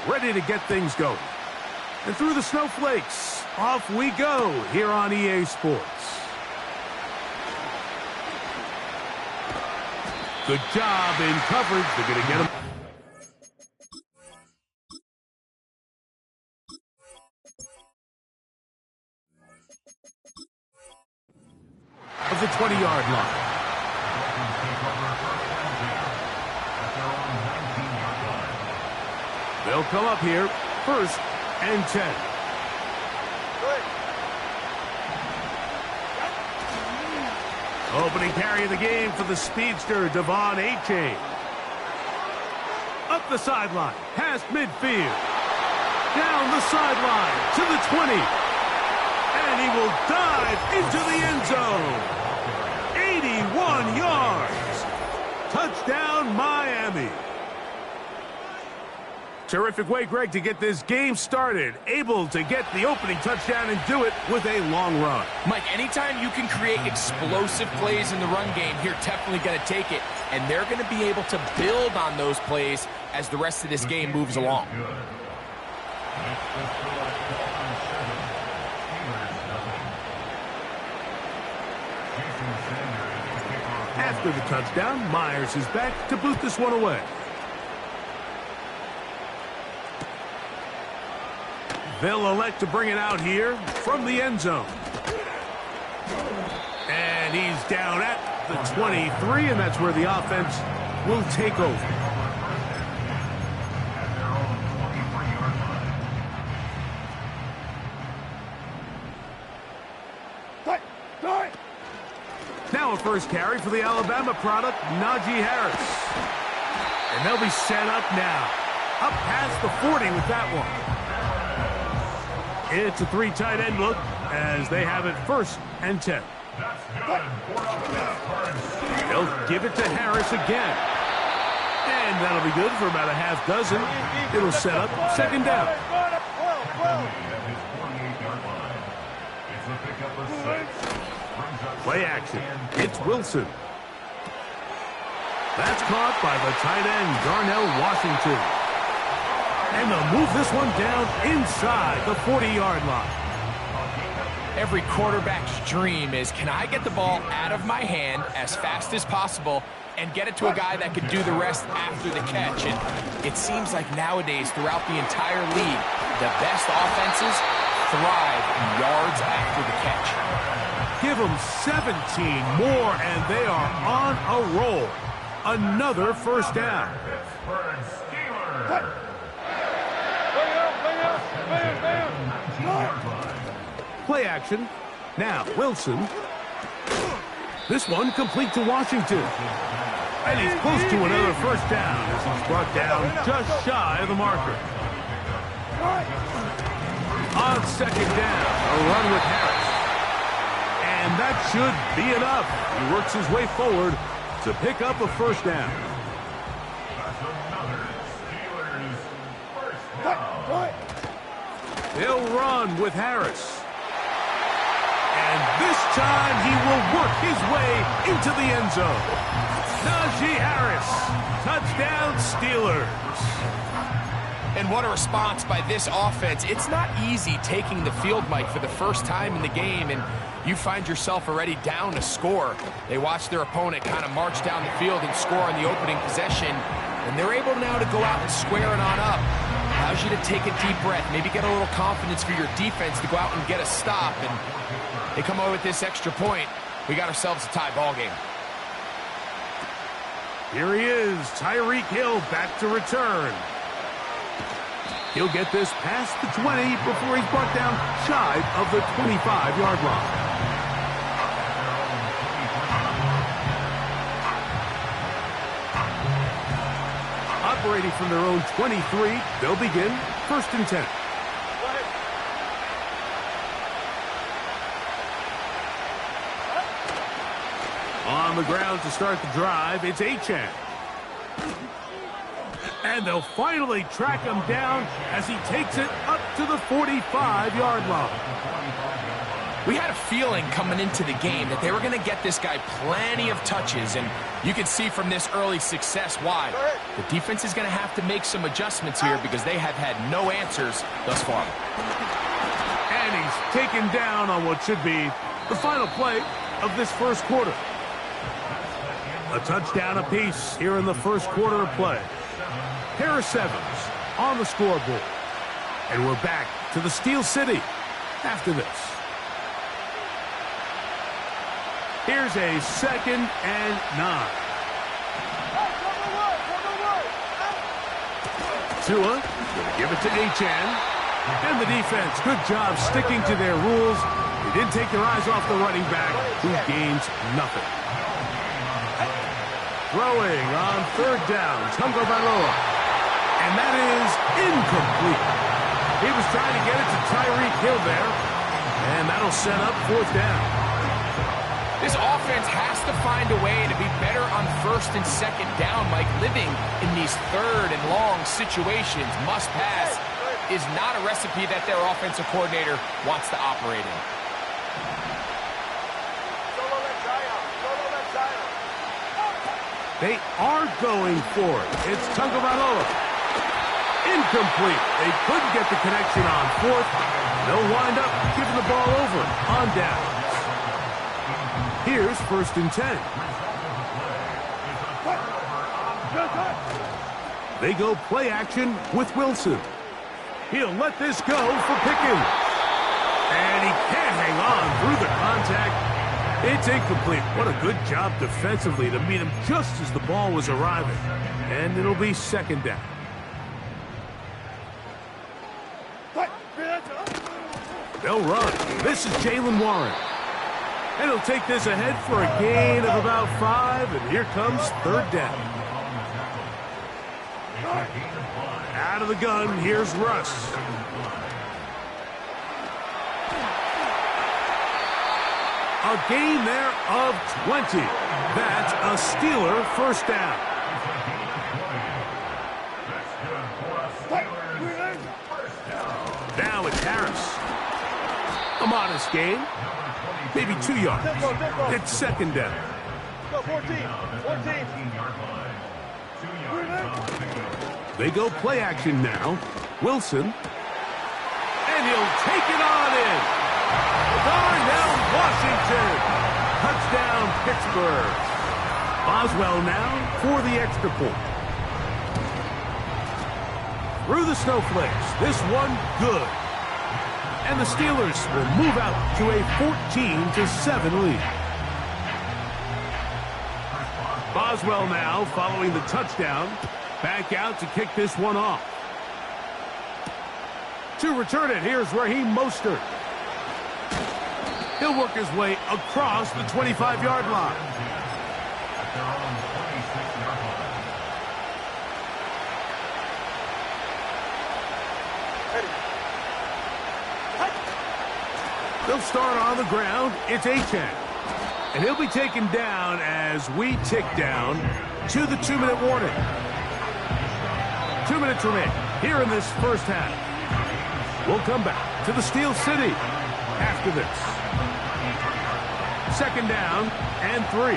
ready to get things going. And through the snowflakes, off we go here on EA Sports. Good job in coverage. They're going to get him. Of the 20-yard line. They'll come up here, 1st and 10. Opening carry of the game for the speedster, Devon A-Chain. Up the sideline, past midfield. Down the sideline to the 20. And he will dive into the end zone. 81 yards. Touchdown, Miami. Terrific way, Greg, to get this game started. Able to get the opening touchdown and do it with a long run. Mike, anytime you can create explosive plays in the run game, you're definitely going to take it. And they're going to be able to build on those plays as the rest of this game moves along. After the touchdown, Myers is back to boot this one away. They'll elect to bring it out here from the end zone. And he's down at the 23, and that's where the offense will take over. Now a first carry for the Alabama product, Najee Harris. And they'll be set up now. Up past the 40 with that one. It's a 3 tight end look as they have it 1st and 10. They'll give it to Harris again. And that'll be good for about a half dozen. It'll set up 2nd down. Play action. It's Wilson. That's caught by the tight end, Darnell Washington. And they'll move this one down inside the 40-yard line. Every quarterback's dream is, can I get the ball out of my hand as fast as possible and get it to a guy that can do the rest after the catch? And it seems like nowadays, throughout the entire league, the best offenses thrive in yards after the catch. Give them 17 more, and they are on a roll. Another 1st down. Play action. Now, Wilson. This one complete to Washington. And he's close to another 1st down as he's brought down just shy of the marker. On 2nd down, a run with Harris. And that should be enough. He works his way forward to pick up a 1st down. They'll run with Harris. And this time he will work his way into the end zone. Najee Harris, touchdown Steelers. And what a response by this offense. It's not easy taking the field, Mike, for the first time in the game, and you find yourself already down to score. They watch their opponent kind of march down the field and score on the opening possession, and they're able now to go out and square it on up. Allows you to take a deep breath, maybe get a little confidence for your defense to go out and get a stop, and they come away with this extra point. We got ourselves a tie ball game. Here he is, Tyreek Hill back to return. He'll get this past the 20 before he's brought down shy of the 25-yard line. Operating from their own 23, they'll begin 1st and 10. On the ground to start the drive, it's A-Chan. And they'll finally track him down as he takes it up to the 45-yard line. We had a feeling coming into the game that they were going to get this guy plenty of touches, and you can see from this early success why. The defense is going to have to make some adjustments here because they have had no answers thus far. And he's taken down on what should be the final play of this first quarter. A touchdown apiece here in the first quarter of play. Pair of sevens on the scoreboard. And we're back to the Steel City after this. Here's a 2nd and 9. Tua gonna give it to Achane. And the defense, good job sticking to their rules. They didn't take their eyes off the running back, who gains nothing. Throwing on 3rd down, Tagovailoa. And that is incomplete. He was trying to get it to Tyreek Hill there. And that'll set up 4th down. This offense has to find a way to be better on 1st and 2nd down, Mike. Living in these 3rd and long situations, must pass, is not a recipe that their offensive coordinator wants to operate in. They are going for it. It's Tagovailoa. Incomplete. They couldn't get the connection on 4th. They'll wind up giving the ball over on down. Here's 1st and 10. They go play action with Wilson. He'll let this go for Pickens. And he can't hang on through the contact. It's incomplete. What a good job defensively to meet him just as the ball was arriving. And it'll be 2nd down. They'll run. This is Jaylen Warren. And he'll take this ahead for a gain of about 5, and here comes 3rd down. Out of the gun, here's Russ. A gain there of 20. That's a Steeler 1st down. Now it's Harris. A modest gain. Maybe 2 yards. It's 2nd down. 14. They go play action now. Wilson. And he'll take it on in. Darnell Washington. Touchdown, Pittsburgh. Boswell now for the extra point. Through the snowflakes. This one good. And the Steelers will move out to a 14-7 lead. Boswell now following the touchdown. Back out to kick this one off. To return it, here's Raheem Mostert. He'll work his way across the 25-yard line. They'll start on the ground. It's Achane. And he'll be taken down as we tick down to the 2-minute warning. 2 minutes remain here in this first half. We'll come back to the Steel City after this. 2nd down and 3.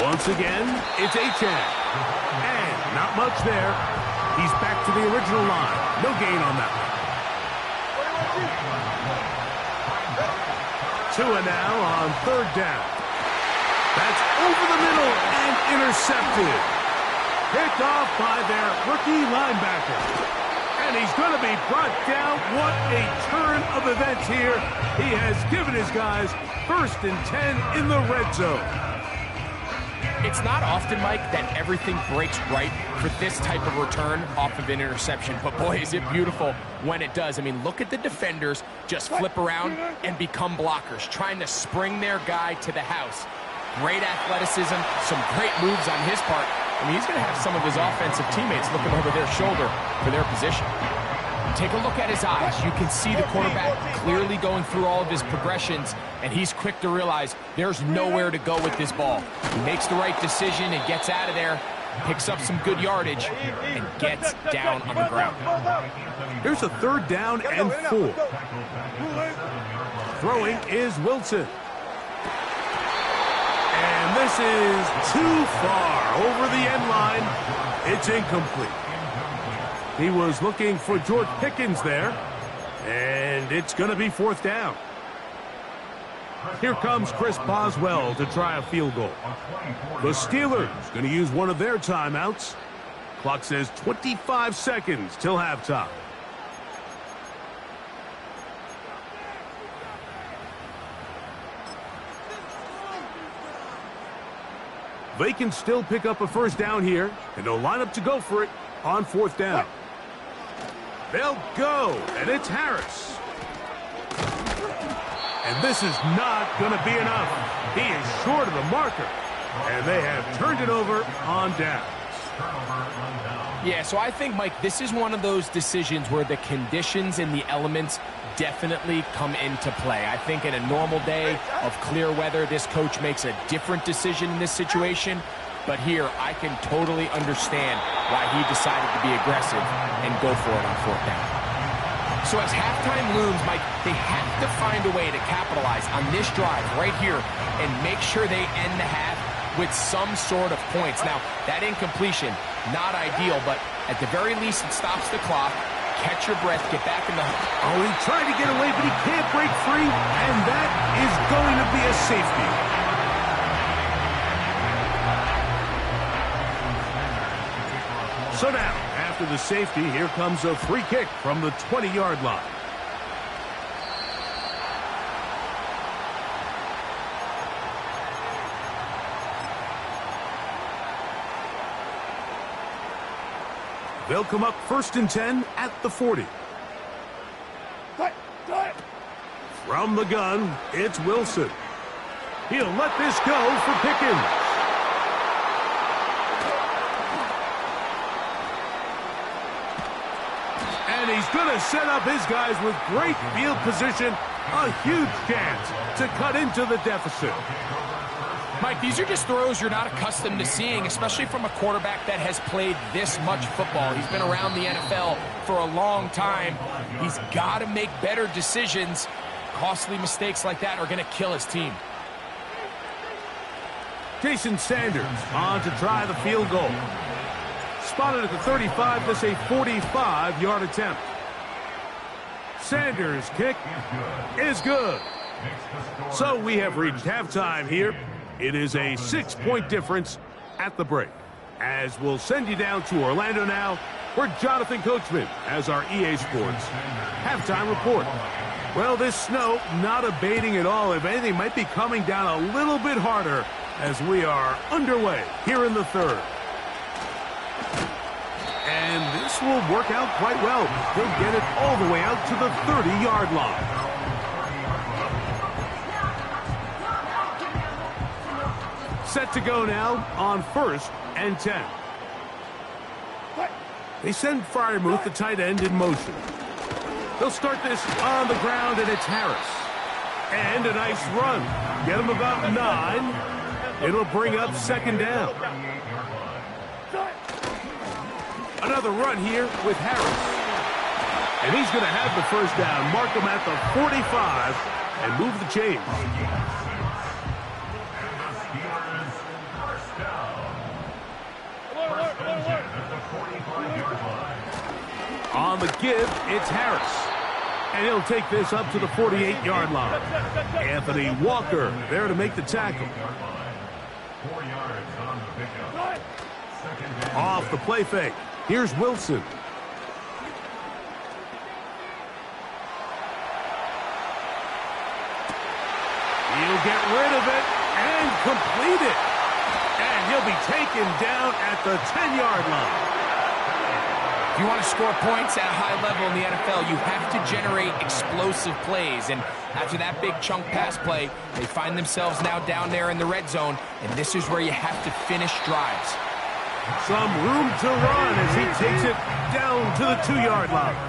Once again, it's Achane. And not much there. He's back to the original line. No gain on that one. Tua now on 3rd down. That's over the middle and intercepted. Picked off by their rookie linebacker. And he's going to be brought down. What a turn of events here. He has given his guys 1st and 10 in the red zone. It's not often, Mike, that everything breaks right for this type of return off of an interception. But, boy, is it beautiful when it does. I mean, look at the defenders just flip around and become blockers, trying to spring their guy to the house. Great athleticism, some great moves on his part. I mean, he's going to have some of his offensive teammates looking over their shoulder for their position. Take a look at his eyes. You can see the quarterback clearly going through all of his progressions, and he's quick to realize there's nowhere to go with this ball. He makes the right decision and gets out of there, picks up some good yardage, and gets down on the ground. Here's a 3rd down and 4. Throwing is Wilson. And this is too far over the end line. It's incomplete. He was looking for George Pickens there, and it's going to be 4th down. Here comes Chris Boswell to try a field goal. The Steelers going to use one of their timeouts. Clock says 25 seconds till halftime. They can still pick up a 1st down here, and they'll line up to go for it on 4th down. They'll go, and it's Harris. And this is not going to be enough. He is short of the marker, and they have turned it over on downs. Yeah, so I think, Mike, this is one of those decisions where the conditions and the elements definitely come into play. I think in a normal day of clear weather, this coach makes a different decision in this situation. But here, I can totally understand why he decided to be aggressive and go for it on 4th down. So as halftime looms, Mike, they have to find a way to capitalize on this drive right here and make sure they end the half with some sort of points. Now, that incompletion, not ideal, but at the very least, it stops the clock. Catch your breath, get back in the... Oh, he tried to get away, but he can't break free, and that is going to be a safety. So now, after the safety, here comes a free kick from the 20-yard line. They'll come up 1st and 10 at the 40. From the gun, it's Wilson. He'll let this go for Pickens. And he's going to set up his guys with great field position. A huge chance to cut into the deficit. Mike, these are just throws you're not accustomed to seeing, especially from a quarterback that has played this much football. He's been around the NFL for a long time. He's got to make better decisions. Costly mistakes like that are going to kill his team. Jason Sanders on to try the field goal. Spotted at the 35, this a 45-yard attempt. Sanders' kick is good. So we have reached halftime here. It is a 6-point difference at the break. As we'll send you down to Orlando now, where Jonathan Coachman has our EA Sports halftime report. Well, this snow not abating at all. If anything, might be coming down a little bit harder as we are underway here in the 3rd. And this will work out quite well. He'll get it all the way out to the 30-yard line. Set to go now on 1st and 10. They send Freiermuth, the tight end, in motion. They'll start this on the ground, and it's Harris. And a nice run. Get him about 9. It'll bring up 2nd down. Another run here with Harris. And he's going to have the 1st down. Mark him at the 45 and move the chains. On the give, it's Harris. And he'll take this up to the 48-yard line. Anthony Walker there to make the tackle. Off the play fake. Here's Wilson. He'll get rid of it and complete it. And he'll be taken down at the 10-yard line. If you want to score points at a high level in the NFL, you have to generate explosive plays. And after that big chunk pass play, they find themselves now down there in the red zone. And this is where you have to finish drives. Some room to run as he takes it down to the 2-yard line.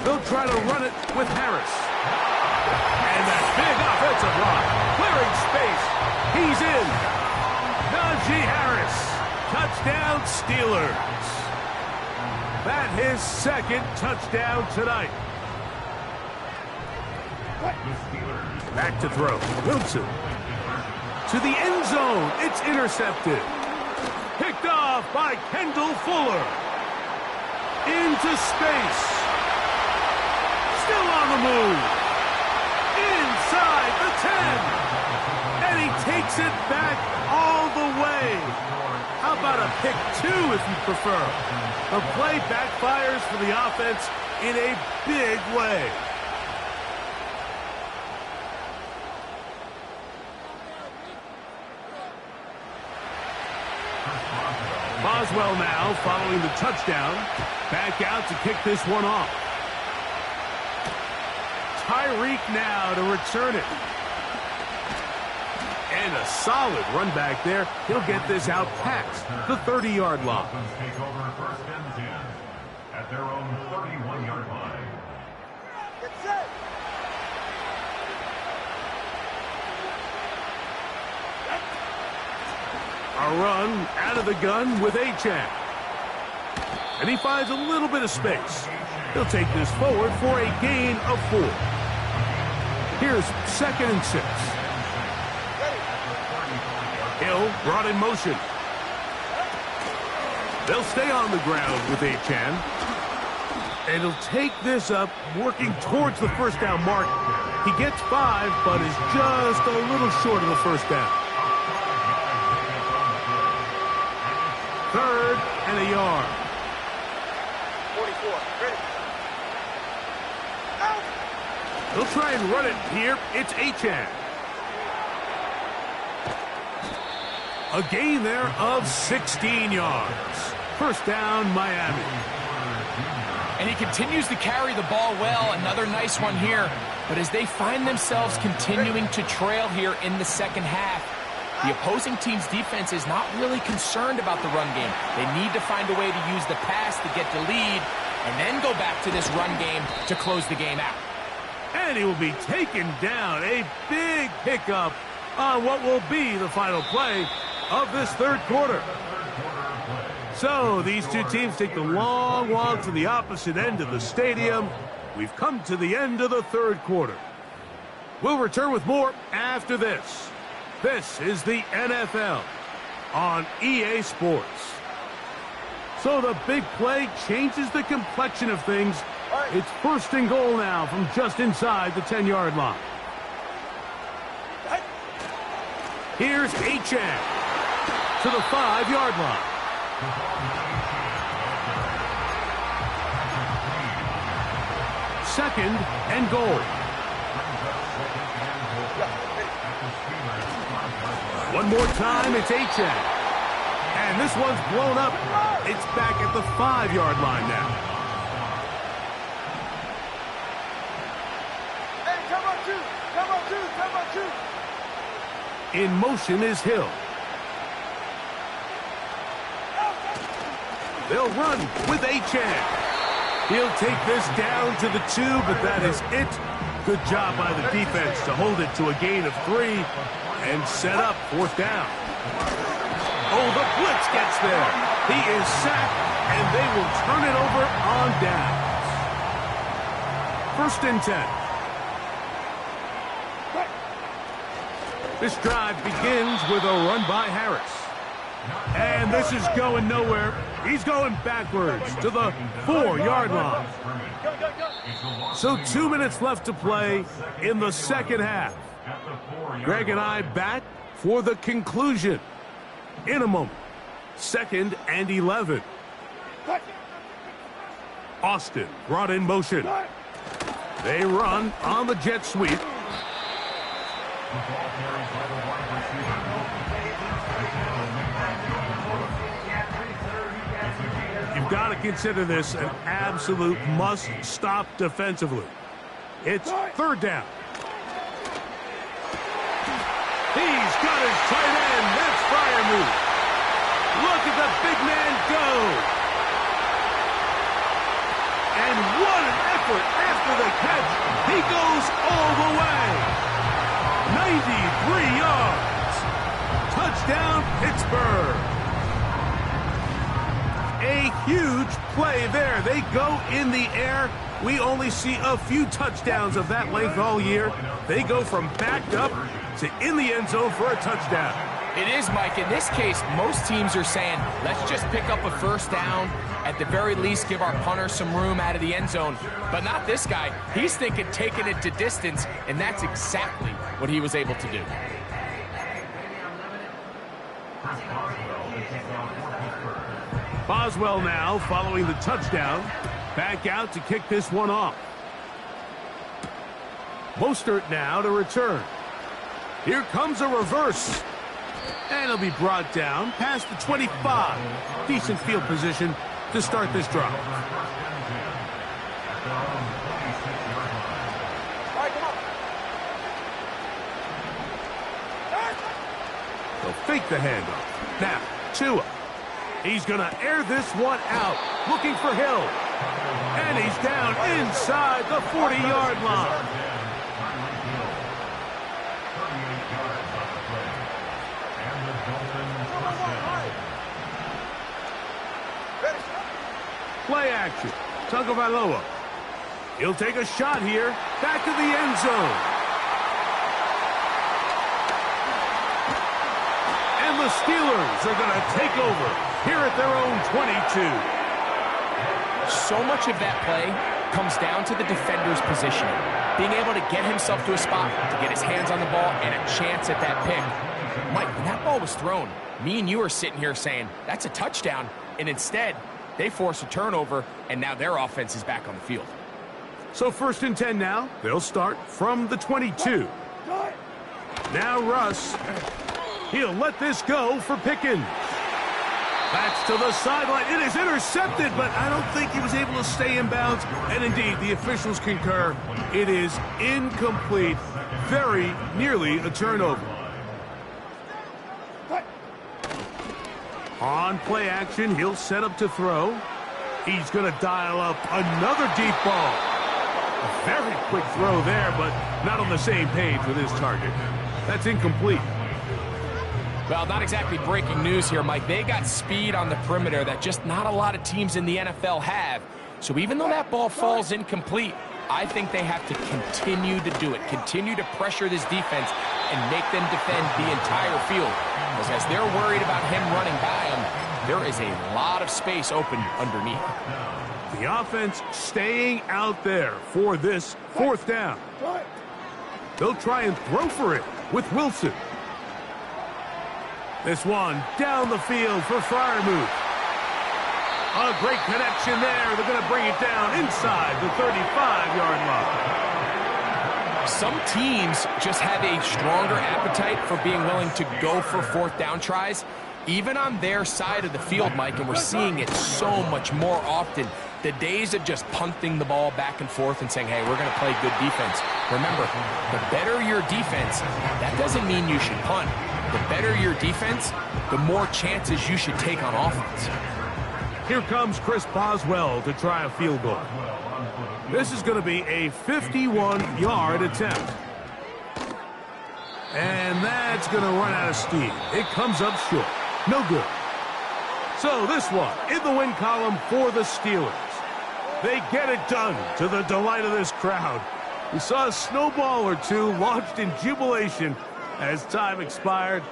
They'll try to run it with Harris. And that big offensive line, clearing space. He Touchdown, Steelers. That his second touchdown tonight. Back to throw. Wilson. To the end zone. It's intercepted. Picked off by Kendall Fuller. Into space. Still on the move. Inside the 10. And he takes it back all the way. How about a pick 2 if you prefer? The play backfires for the offense in a big way. Boswell now following the touchdown. Back out to kick this one off. Tyreek now to return it. And a solid run back there. He'll get this out past the 30-yard line. Take over first and 10 at their own 31-yard line. Get set. A run out of the gun with Achane. And he finds a little bit of space. He'll take this forward for a gain of 4. Here's 2nd and 6. Hill brought in motion. They'll stay on the ground with Achane. And he'll take this up, working towards the first down mark. He gets 5, but is just a little short of the first down. 3rd and a yard. 44. Ready. Out. They'll try and run it here. It's Achane. A gain there of 16 yards. First down, Miami. And he continues to carry the ball well. Another nice one here. But as they find themselves continuing to trail here in the second half, the opposing team's defense is not really concerned about the run game. They need to find a way to use the pass to get the lead and then go back to this run game to close the game out. And he will be taken down. A big pickup on what will be the final play of this third quarter. So these two teams take the long walk to the opposite end of the stadium. We've come to the end of the third quarter. We'll return with more after this. This is the NFL on EA Sports. So the big play changes the complexion of things. It's 1st and goal now from just inside the 10-yard line. Here's Achane to the 5-yard line. Second and goal. One more time, it's Achane. And this one's blown up. It's back at the 5-yard line now. Hey, come on, 2. Come on, 2. Come on, 2. In motion is Hill. They'll run with Achane. He'll take this down to the 2, but that is it. Good job by the defense to hold it to a gain of 3 and set up 4th down. Oh, the blitz gets there. He is sacked, and they will turn it over on downs. 1st and 10. This drive begins with a run by Harris. And this is going nowhere. He's going backwards to the 4-yard line. So 2 minutes left to play in the second half. Greg and I back for the conclusion in a moment. 2nd and 11. Austin brought in motion. They run on the jet sweep. You've got to consider this an absolute must-stop defensively. It's 3rd down. He's got his tight end. That's fire move. Look at the big man go. And what an effort after the catch. He goes all the way. 93 yards. Touchdown, Pittsburgh. A huge play there. They go in the air. We only see a few touchdowns of that length all year. They go from backed up to in the end zone for a touchdown. It is, Mike. In this case, most teams are saying, let's just pick up a first down. At the very least, give our punter some room out of the end zone. But not this guy. He's thinking taking it to distance, and that's exactly what he was able to do. Boswell now following the touchdown. Back out to kick this one off. Mostert now to return. Here comes a reverse. And he'll be brought down past the 25. Decent field position to start this drive. All right, come on. They'll fake the handoff. Now, Tua. He's going to air this one out. Looking for Hill. And he's down inside the 40-yard line. Play action. Tagovailoa. He'll take a shot here. Back to the end zone. And the Steelers are going to take over here at their own 22. So much of that play comes down to the defender's positioning. Being able to get himself to a spot, to get his hands on the ball, and a chance at that pick. Mike, when that ball was thrown, me and you are sitting here saying, that's a touchdown. And instead, they force a turnover, and now their offense is back on the field. So 1st and 10 now. They'll start from the 22. Now Russ. He'll let this go for Pickens. That's to the sideline. It is intercepted, but I don't think he was able to stay in bounds. And indeed, the officials concur. It is incomplete. Very nearly a turnover. On play action, he'll set up to throw. He's going to dial up another deep ball. A very quick throw there, but not on the same page with his target. That's incomplete. Well, not exactly breaking news here, Mike. They got speed on the perimeter that just not a lot of teams in the NFL have. So even though that ball falls incomplete, I think they have to continue to do it, continue to pressure this defense and make them defend the entire field. Because as they're worried about him running by them, there is a lot of space open underneath. The offense staying out there for this 4th down. They'll try and throw for it with Wilson. This one down the field for Freiermuth. A great connection there. They're going to bring it down inside the 35-yard line. Some teams just have a stronger appetite for being willing to go for 4th down tries, even on their side of the field, Mike, and we're seeing it so much more often. The days of just punting the ball back and forth and saying, hey, we're going to play good defense. Remember, the better your defense, that doesn't mean you should punt. The better your defense, the more chances you should take on offense. Here comes Chris Boswell to try a field goal. This is going to be a 51-yard attempt. And that's going to run out of steam. It comes up short. No good. So this one in the win column for the Steelers. They get it done to the delight of this crowd. We saw a snowball or two launched in jubilation as time expired.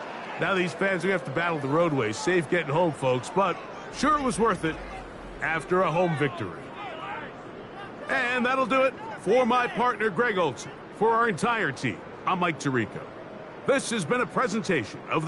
Now these fans are going to have to battle the roadways. Safe getting home, folks, but sure it was worth it after a home victory. And that'll do it for my partner, Greg Olson. For our entire team, I'm Mike Tirico. This has been a presentation of the